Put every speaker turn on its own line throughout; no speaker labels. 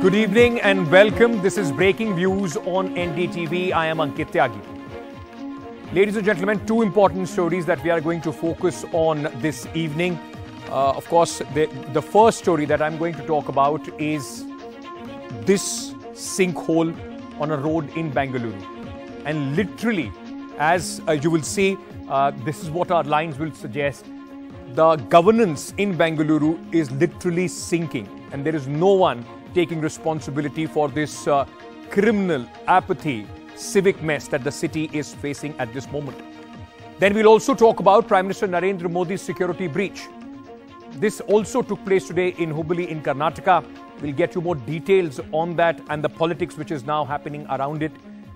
Good evening and welcome. This is Breaking Views on NDTV. I am Ankit Tyagi. Ladies and gentlemen, two important stories that we are going to focus on this evening. Of course, the first story that I'm going to talk about is this sinkhole on a road in Bengaluru. And literally, as you will see, this is what our lines will suggest. The governance in Bengaluru is literally sinking, and there is no one taking responsibility for this criminal apathy, civic mess that the city is facing at this moment. Then we'll also talk about Prime Minister Narendra Modi's security breach. This also took place today in Hubballi in Karnataka. We'll get you more details on that and the politics which is now happening around it.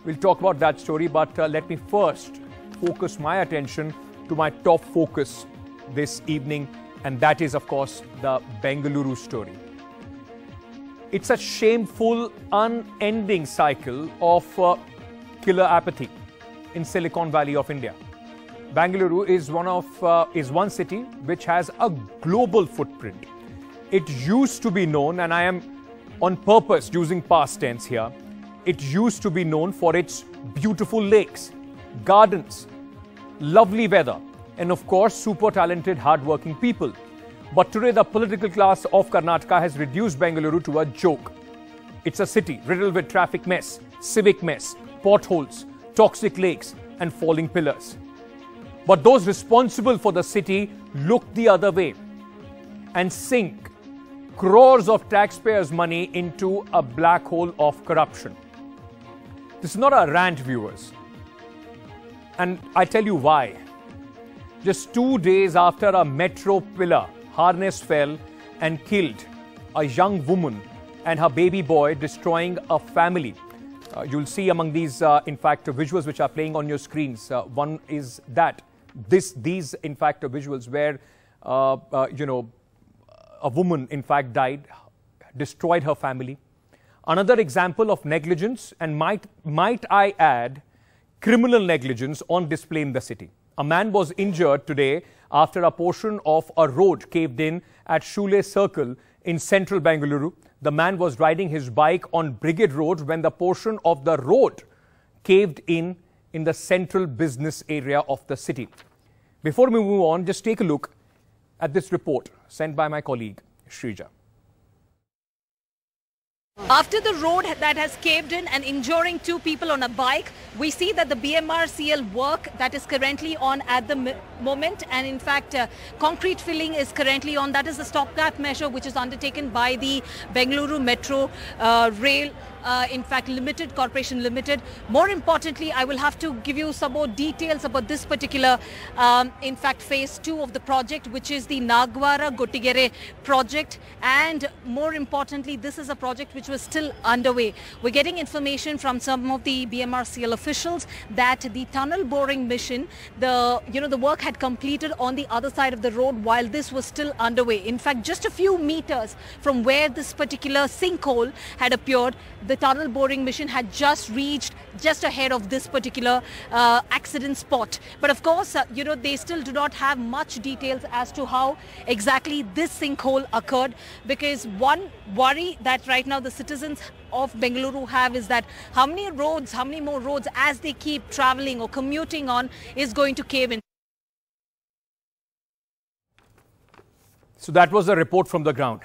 We'll talk about that story, but let me first focus my attention to my top focus this evening, and that is, of course, the Bengaluru story. It's a shameful, unending cycle of killer apathy in Silicon Valley of India. Bengaluru is one city which has a global footprint. It used to be known, and I am on purpose using past tense here, it used to be known for its beautiful lakes, gardens, lovely weather, and of course, super talented, hard-working people. But today, the political class of Karnataka has reduced Bengaluru to a joke. It's a city riddled with traffic mess, civic mess, potholes, toxic lakes, and falling pillars. But those responsible for the city look the other way and sink crores of taxpayers' money into a black hole of corruption. This is not a rant, viewers. And I tell you why. Just 2 days after a metro pillar harness fell and killed a young woman and her baby boy, destroying a family. You'll see among these, in fact, visuals which are playing on your screens. One is that. These, in fact, visuals where, a woman, in fact, died, destroyed her family. Another example of negligence, and might I add, criminal negligence on display in the city. A man was injured today after a portion of a road caved in at Shule Circle in central Bengaluru. The man was riding his bike on Brigade Road when the portion of the road caved in the central business area of the city. Before we move on, just take a look at this report sent by my colleague, Shrija.
After the road that has caved in and injuring 2 people on a bike, we see that the BMRCL work that is currently on at the moment, and in fact concrete filling is currently on. That is the stopgap measure which is undertaken by the Bengaluru Metro Rail in fact Limited Corporation Limited. More importantly, I will have to give you some more details about this particular in fact phase 2 of the project, which is the Nagwara Gotigere project. And more importantly, this is a project which was still underway. We're getting information from some of the BMRCL officials that the tunnel boring mission, the work had completed on the other side of the road while this was still underway. In fact, just a few meters from where this particular sinkhole had appeared, the tunnel boring mission had just reached just ahead of this particular accident spot. But of course, they still do not have much details as to how exactly this sinkhole occurred, because one worry that right now the citizens of Bengaluru have is that how many more roads as they keep traveling or commuting on is going to cave in.
So that was a report from the ground.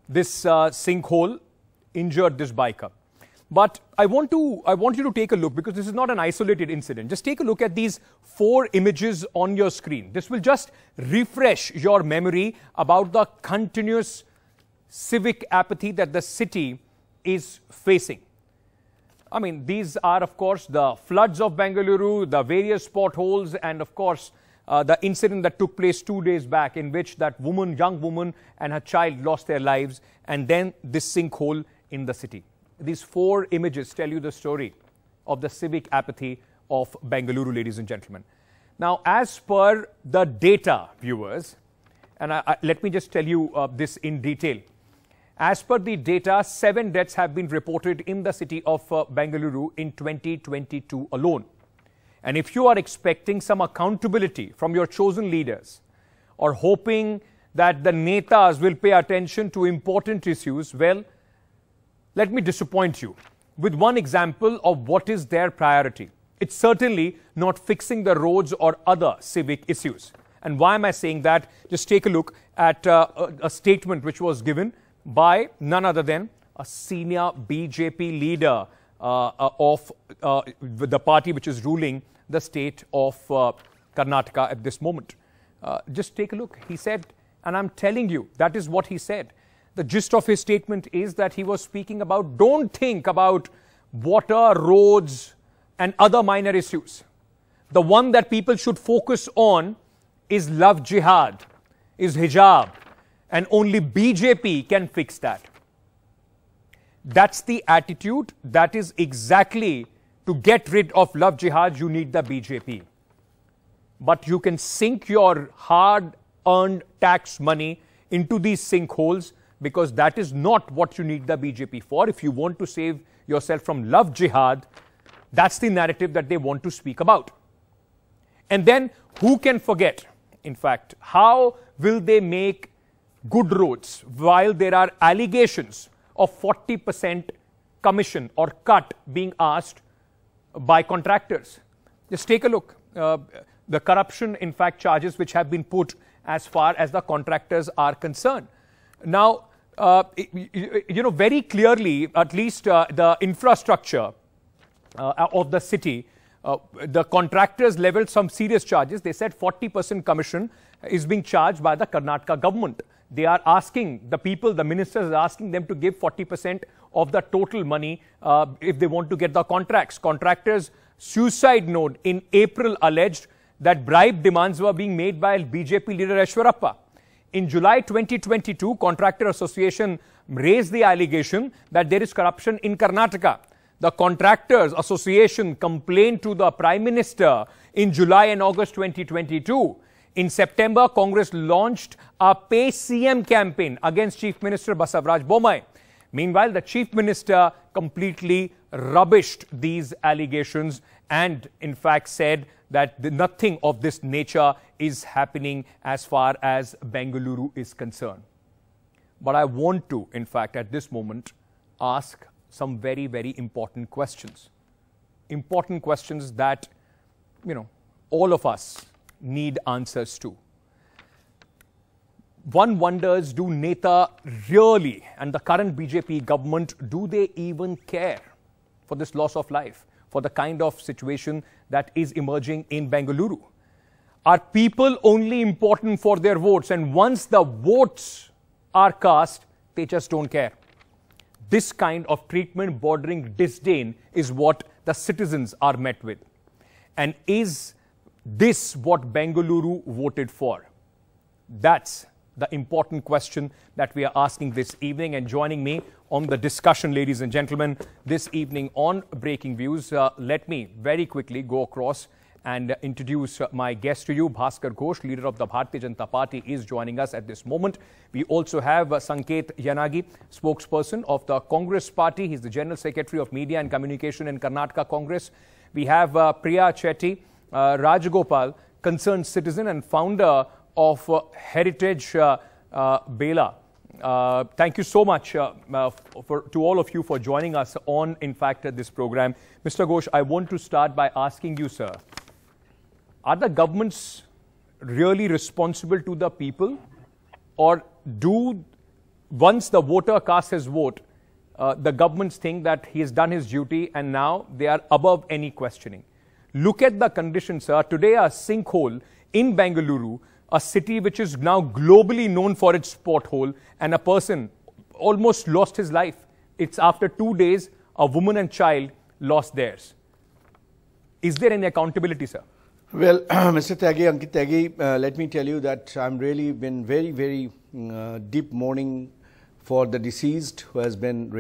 This sinkhole injured this biker. But I want you to take a look, because this is not an isolated incident. Just take a look at these 4 images on your screen. This will just refresh your memory about the continuous civic apathy that the city is facing. I mean, these are, of course, the floods of Bengaluru, the various potholes, and of course, the incident that took place 2 days back, in which that young woman and her child lost their lives, and then this sinkhole in the city. These 4 images tell you the story of the civic apathy of Bengaluru, ladies and gentlemen. Now, as per the data, viewers, and let me just tell you this in detail. As per the data, 7 deaths have been reported in the city of Bengaluru in 2022 alone. And if you are expecting some accountability from your chosen leaders, or hoping that the netas will pay attention to important issues, well, let me disappoint you with one example of what is their priority. It's certainly not fixing the roads or other civic issues. And why am I saying that? Just take a look at a statement which was given by none other than a senior BJP leader of the party which is ruling the state of Karnataka at this moment. Just take a look. He said, and I'm telling you, that is what he said. The gist of his statement is that he was speaking about, don't think about water, roads and other minor issues. The one that people should focus on is love jihad, is hijab, and only BJP can fix that. That's the attitude. That is exactly, to get rid of love jihad, you need the BJP. But you can sink your hard-earned tax money into these sinkholes, because that is not what you need the BJP for. If you want to save yourself from love jihad, that's the narrative that they want to speak about. And then who can forget, in fact, how will they make good roads while there are allegations of 40% commission or cut being asked by contractors? Just take a look. The corruption, in fact, charges which have been put as far as the contractors are concerned. Now, very clearly, at least the infrastructure of the city, the contractors leveled some serious charges. They said 40% commission is being charged by the Karnataka government. They are asking the people, the ministers are asking them to give 40% of the total money if they want to get the contracts. Contractors' suicide note in April alleged that bribe demands were being made by BJP leader Aishwarappa. In July 2022, Contractor Association raised the allegation that there is corruption in Karnataka. The Contractors Association complained to the Prime Minister in July and August 2022. In September, Congress launched a Pay CM campaign against Chief Minister Basavaraj Bommai. Meanwhile, the Chief Minister completely rubbished these allegations and, in fact, said that nothing of this nature is happening as far as Bengaluru is concerned. But I want to, in fact, at this moment, ask some very, very important questions. Important questions that, all of us need answers to. One wonders, do Neta really, and the current BJP government, do they even care for this loss of life, for the kind of situation that is emerging in Bengaluru? Are people only important for their votes, and once the votes are cast, they just don't care? This kind of treatment bordering disdain is what the citizens are met with. And is this what Bengaluru voted for? That's the important question that we are asking this evening. And joining me on the discussion, ladies and gentlemen, this evening on Breaking Views, let me very quickly go across and introduce my guest to you. Bhaskar Ghosh, leader of the Bharatiya Janata Party, is joining us at this moment. We also have Sanket Yanagi, spokesperson of the Congress Party. He's the General Secretary of Media and Communication in Karnataka Congress. We have Priya Chetty Rajagopal, concerned citizen and founder of Heritage Bela. Thank you so much to all of you for joining us on, in fact, this program. Mr. Ghosh, I want to start by asking you, sir, are the governments really responsible to the people, or do, once the voter casts his vote, the governments think that he has done his duty and now they are above any questioning? Look at the conditions, sir. Today, a sinkhole in Bengaluru, a city which is now globally known for its pothole, and a person almost lost his life. It's after 2 days, a woman and child lost theirs. Is there any accountability, sir?
Well, Mr. Tyagi, Ankit Tyagi, let me tell you that I'm really been very, very deep mourning for the deceased who has been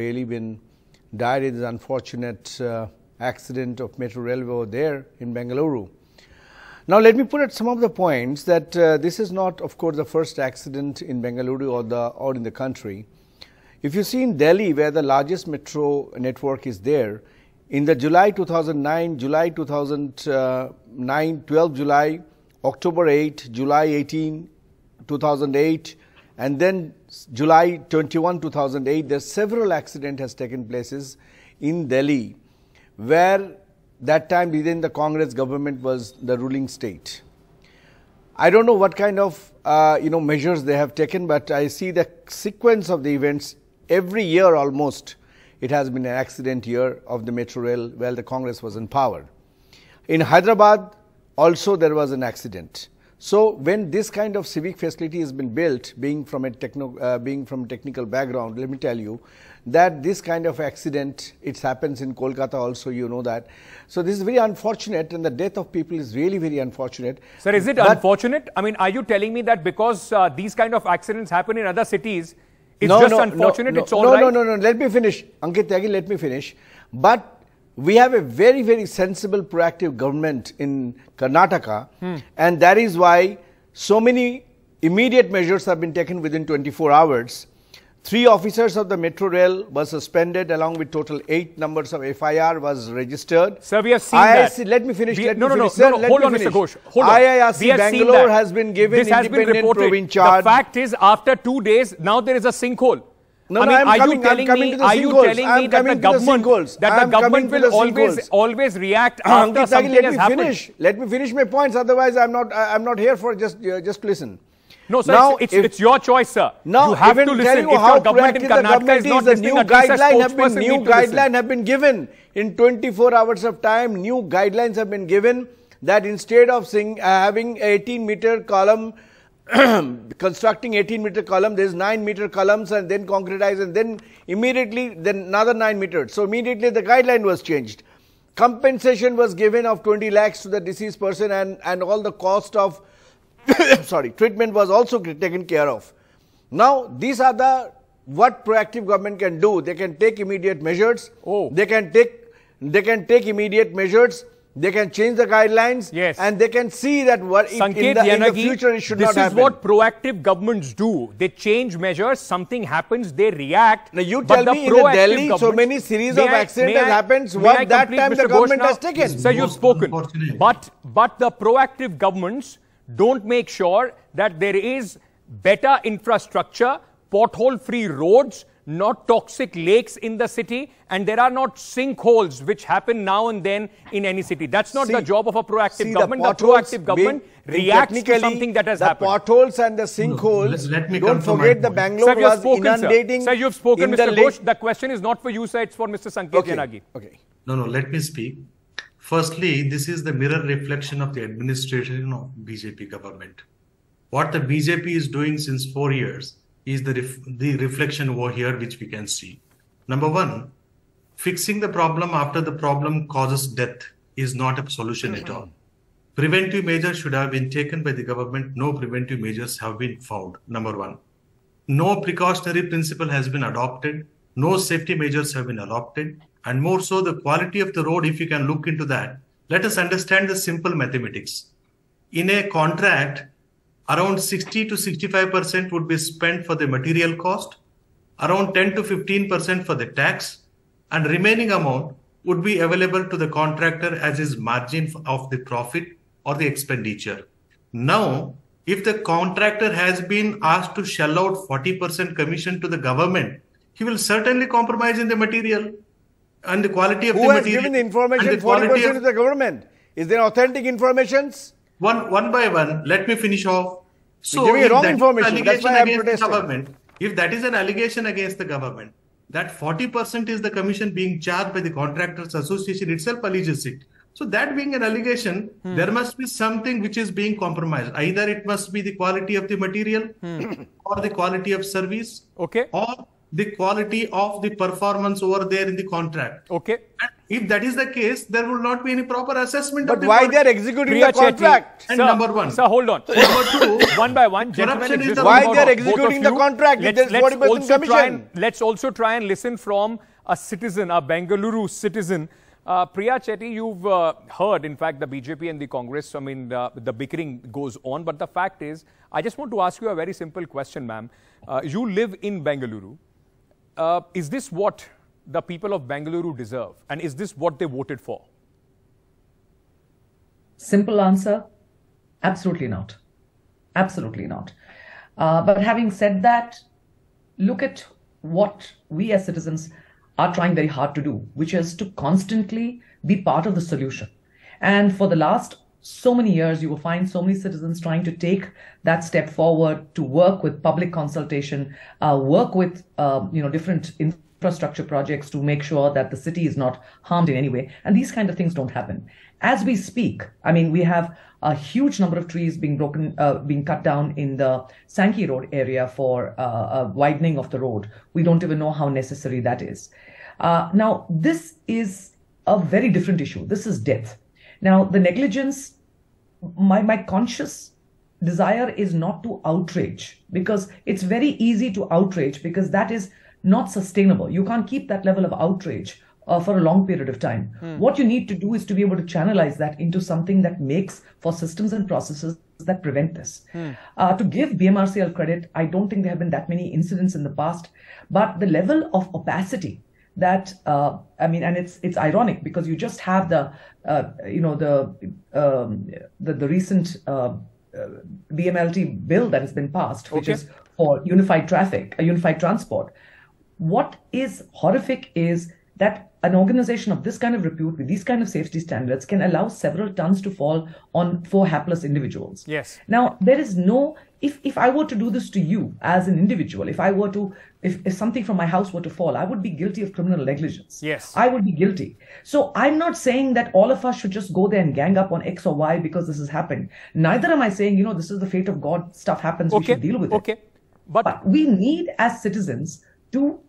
died in this unfortunate accident of metro railway over there in Bengaluru. Now, let me put at some of the points that this is not, of course, the first accident in Bengaluru or in the country. If you see in Delhi, where the largest metro network is there, in the July 2009, July 2009, 12 July, October 8, July 18, 2008, And then July 21, 2008, there several accidents has taken places in Delhi, where that time within the Congress government was the ruling state. I don't know what kind of measures they have taken, but I see the sequence of the events every year almost. It has been an accident year of the metro rail while the Congress was in power. In Hyderabad also there was an accident. So when this kind of civic facility has been built, being from a technical background, let me tell you that this kind of accident, it happens in Kolkata also, you know that. So this is very unfortunate, and the death of people is really very unfortunate.
Sir, is it unfortunate? I mean, are you telling me that because these kind of accidents happen in other cities, it's just unfortunate, it's all right?
No, let me finish. Ankit Tyagi, let me finish. But we have a very, very sensible, proactive government in Karnataka, and that is why so many immediate measures have been taken within 24 hours. 3 officers of the metro rail were suspended, along with total 8 numbers of FIR was registered.
Sir, we have seen that.
Let me finish.
No, hold on, Mr. Ghosh. Hold on.
IIRC Bengaluru has been given
this has
independent
been reported.
province charge.
The fact is, after 2 days, now there is a sinkhole.
Are you telling me that the government will
always react after something has happened?
Let me finish my points. Otherwise, I'm not here for just listen.
No, sir, now, it's your choice, sir.
Now,
you have to listen. If your government in Karnataka is not listening,
new guidelines have been given in 24 hours of time. New guidelines have been given that instead of having 18-meter column, constructing 18-meter column, there is 9-meter columns and then concretize, and then immediately then another 9 meters. So immediately the guideline was changed. Compensation was given of 20 lakhs to the deceased person, and all the cost of treatment was also taken care of. Now, these are what proactive government can do. They can take immediate measures. They can take immediate measures. They can change the guidelines, and they can see that in the future it should not happen.
This is what proactive governments do. They change measures, something happens, they react.
Now you tell me in Delhi, so many series of accidents have happened, what that time the government has taken.
Sir, you've spoken. But the proactive governments don't make sure that there is better infrastructure, pothole-free roads, not toxic lakes in the city, and there are not sinkholes which happen now and then in any city. That's not the job of a proactive government. The proactive government reacts to something that has happened.
The potholes and the sinkholes, don't forget the Bangalore was inundating.
Sir, you've spoken, Mr. Ghosh. The question is not for you, sir, it's for Mr. Sanket Yanagi.
Okay.
No, let me speak. Firstly, this is the mirror reflection of the administration of BJP government. What the BJP is doing since 4 years is the reflection over here which we can see. Number one, fixing the problem after the problem causes death is not a solution at all. Preventive measures should have been taken by the government. No preventive measures have been found. Number one, no precautionary principle has been adopted. No safety measures have been adopted. And more so, the quality of the road, if you can look into that, let us understand the simple mathematics. In a contract, around 60 to 65% would be spent for the material cost, around 10 to 15% for the tax, and remaining amount would be available to the contractor as his margin of the profit or the expenditure. Now, if the contractor has been asked to shell out 40% commission to the government, he will certainly compromise in the material and the quality of the material.
Who has given the information 40% to the government? Is there authentic informations?
One by one, let me finish off.
So, you're giving wrong information. That's why I'm protesting.
If that is an allegation against the government, that 40% is the commission being charged by the Contractors Association itself alleges it. So that being an allegation, there must be something which is being compromised. Either it must be the quality of the material or the quality of service or the quality of the performance over there in the contract.
And
if that is the case, there will not be any proper assessment
of the why they are executing the contract?
And number one.
Sir, hold on. Number two, one by one, gentlemen,
why they are executing the contract?
Let's also try and listen from a citizen, a Bengaluru citizen. Priya Chetty, you've heard, in fact, the BJP and the Congress, I mean, the bickering goes on. But the fact is, I just want to ask you a very simple question, ma'am. You live in Bengaluru. Is this what the people of Bengaluru deserve? And is this what they voted for?
Simple answer, absolutely not. Absolutely not. But having said that, look at what we as citizens are trying very hard to do, which is to constantly be part of the solution. And for the last so many years, you will find so many citizens trying to take that step forward to work with public consultation, work with different infrastructure projects to make sure that the city is not harmed in any way. And these kind of things don't happen. As we speak, I mean, we have a huge number of trees being cut down in the Sinkhole Road area for a widening of the road. We don't even know how necessary that is. Now, this is a very different issue. This is death. Now, the negligence, my conscious desire is not to outrage, because it's very easy to outrage, because that is not sustainable. You can't keep that level of outrage for a long period of time. What you need to do is to be able to channelize that into something that makes for systems and processes that prevent this. To give BMRCL credit, I don't think there have been that many incidents in the past, but the level of opacity that, and it's ironic, because you just have the recent BMLT bill that has been passed, which is for unified transport. What is horrific is that an organization of this kind of repute, with these kind of safety standards, can allow several tons to fall on 4 hapless individuals.
Yes.
Now, there is no, if I were to do this to you as an individual, if something from my house were to fall, I would be guilty of criminal negligence.
Yes.
I would be guilty. So I'm not saying that all of us should just go there and gang up on X or Y because this has happened. Neither am I saying, this is the fate of God, stuff happens, we should deal with it. But we need, as citizens, to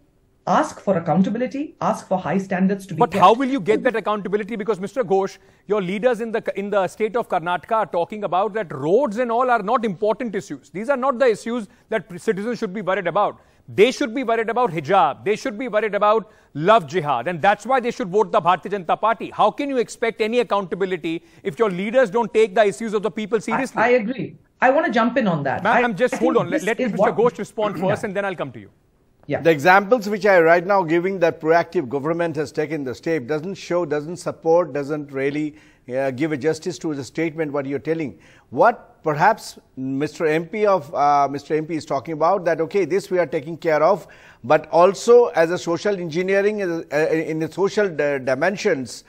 ask for accountability, ask for high standards to be kept.
But how will you get that accountability? Because Mr. Ghosh, your leaders in the state of Karnataka are talking about that roads and all are not important issues. These are not the issues that citizens should be worried about. They should be worried about hijab. They should be worried about love jihad. And that's why they should vote the Bharatiya Janata Party. How can you expect any accountability if your leaders don't take the issues of the people seriously?
I agree. I want to jump in on that.
Ma'am, just hold on. Let Mr. Ghosh respond first and then I'll come to you.
Yeah. The examples which I right now giving that proactive government has taken the step doesn't show, doesn't support, doesn't really give a justice to the statement what you're telling. What perhaps Mr. MP is talking about, that okay, this we are taking care of, but also as a social engineering in the social dimensions,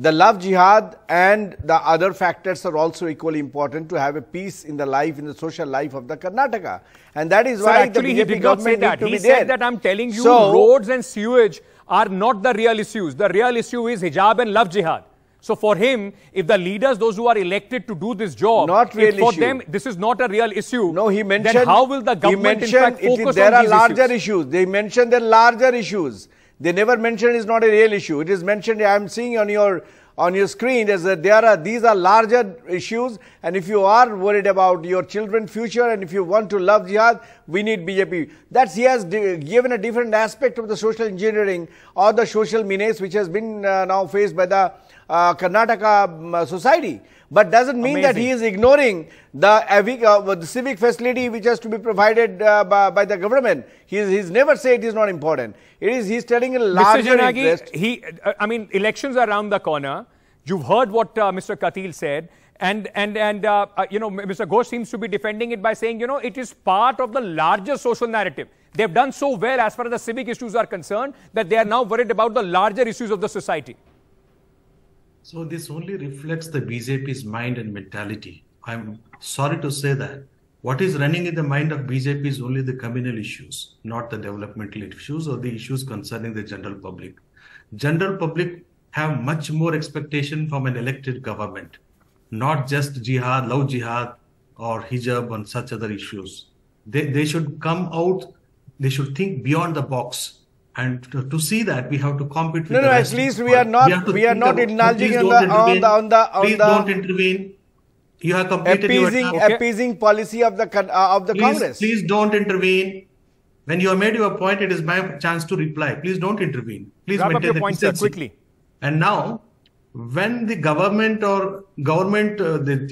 the love jihad and the other factors are also equally important to have a peace in the life, in the social life of the Karnataka. And that is why the BJP government need to be there.
He said that I'm telling you, roads and sewage are not the real issues. The real issue is hijab and love jihad. So for him, if the leaders, those who are elected to do this job, for them, this is not a real issue.
No, he mentioned,
then how will the government in fact focus
there
on
are
these
larger
issues?
They mentioned the larger issues. They never mentioned it's not a real issue. It is mentioned, I'm seeing on your screen, is that these are larger issues, and if you are worried about your children's future and if you want to love jihad, we need BJP. He has given a different aspect of the social engineering or the social menace which has been now faced by the Karnataka society. But doesn't mean that he is ignoring the civic facility which has to be provided by the government. He's never said it is not important. He's telling a larger interest.
Elections are around the corner. You've heard what Mr. Katil said. And Mr. Ghosh seems to be defending it by saying, it is part of the larger social narrative. They've done so well as far as the civic issues are concerned that they are now worried about the larger issues of the society.
So this only reflects the BJP's mind and mentality. I'm sorry to say that. What is running in the mind of BJP is only the communal issues, not the developmental issues or the issues concerning the general public. General public have much more expectation from an elected government, not just jihad, love jihad or hijab and such other issues. They should come out, they should think beyond the box. And to see that, we have to compete with the rest.
At least we are not indulging on the
Please don't intervene. You have completed
appeasing policy of the Congress.
Please don't intervene. When you have made your point, it is my chance to reply. Please don't intervene. Please maintain the point, sir, quickly. And now, when the government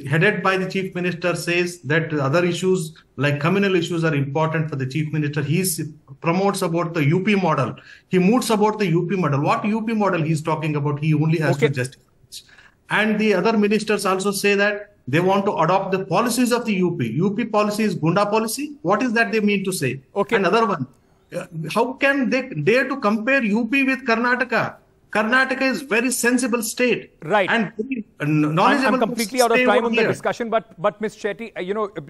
headed by the chief minister says that other issues like communal issues are important for the chief minister, he promotes about the UP model. He moots about the UP model. What UP model he's talking about, he only has to justify it. And the other ministers also say that They want to adopt the policies of the UP. UP policy is Gunda policy. What is that they mean to say?
Okay.
Another one. How can they dare to compare UP with Karnataka? Karnataka is very sensible state.
Right.
And knowledgeable.
I'm completely out of time on the
here.
discussion, but Ms. Chetty,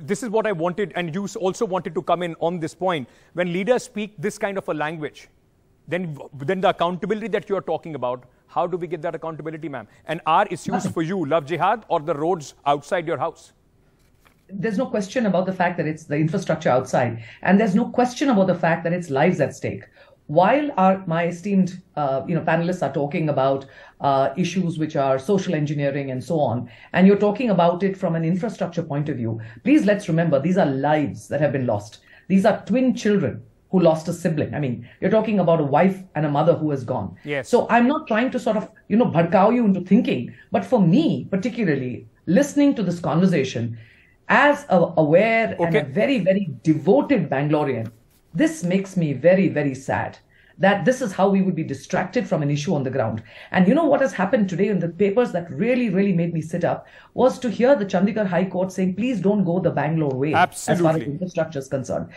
this is what I wanted, and you also wanted to come in on this point. When leaders speak this kind of a language, then the accountability that you're talking about, how do we get that accountability, ma'am? And are issues for you love jihad or the roads outside your house?
There's no question about the fact that it's the infrastructure outside. And there's no question about the fact that it's lives at stake. While my esteemed panelists are talking about issues which are social engineering and so on, and you're talking about it from an infrastructure point of view, please let's remember these are lives that have been lost. These are twin children who lost a sibling. I mean, you're talking about a wife and a mother who has gone.
Yes.
So I'm not trying to sort of, bhadkao you into thinking, but for me, particularly, listening to this conversation, as aware and a very, very devoted Bangalorean, this makes me very, very sad that this is how we would be distracted from an issue on the ground. And you know what has happened today in the papers that really, really made me sit up was to hear the Chandigarh High Court saying, please don't go the Bangalore way.
Absolutely.
As far as infrastructure is concerned.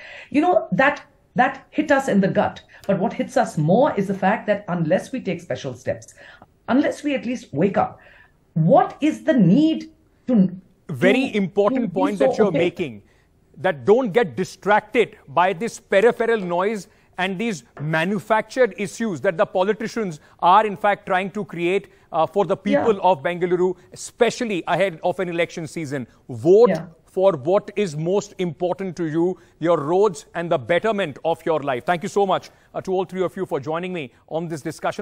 That hit us in the gut. But what hits us more is the fact that unless we take special steps, unless we at least wake up, what is the need to...
Very important point that you're making, that don't get distracted by this peripheral noise and these manufactured issues that the politicians are in fact trying to create for the people of Bengaluru, especially ahead of an election season. Vote for what is most important to you, your roads and the betterment of your life. Thank you so much to all three of you for joining me on this discussion.